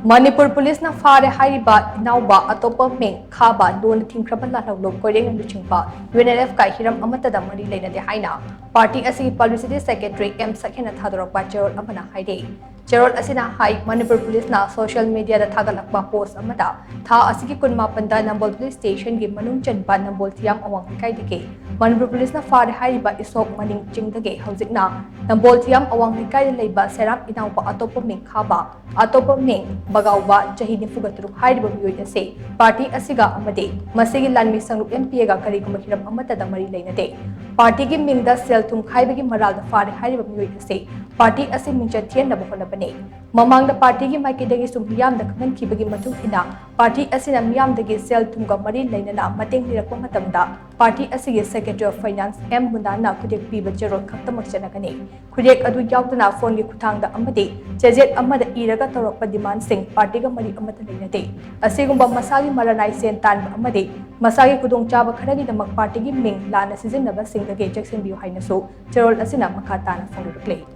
Manipur Police na Phare Hairiba Inaoba atoppa ming Khaba thingkhraba lalhoulup Koireng Luchingba Unlf kai Hiram Amattada Leinade haina Party asigi Publicity Secretary M Shak-Hen thadorakpa cherol amana hairi cherol asina hai Manipur Police na social media da thadorakpa post amada tha asigi kunmapanda Nambol Police Station gi manung chanba Nambol thiam awang kai dike Manipur Police na Phare Hairiba isok maning chingdage haujikna Nambol thiam awang kai leiba seram Inaoba atoppa ming Khaba atoppa ming Bagauba Jahi Nifugatruk Hairiba Miyoi ase Party asiga amade masigi lanmi sangrup MP ga kariguma Hiram Amattada Leinade Party gi mingda sel thum khaibagi maral da Phare Hairiba Miyoi ase Party ase mingcha thienna bohonabane mamangda party gi maikidagi sum miyam da khaman khibagi matung ina party asina miyam dagi sel thum ga mari leinana mateng lirakpa matamda party asigi Secretary of Finance M Munana khudek piba cherol khaktamak chanagani khudek adu yaudana phone gi khuthangda amade chejet amada iraga torokpa demand sing party ga mari amata leinade asigumba masagi maranai sen tan amade masagi kudong chaba kharagi damak party gi ming lana season naba sing dage jackson biu haina so cherol asina makha tana phone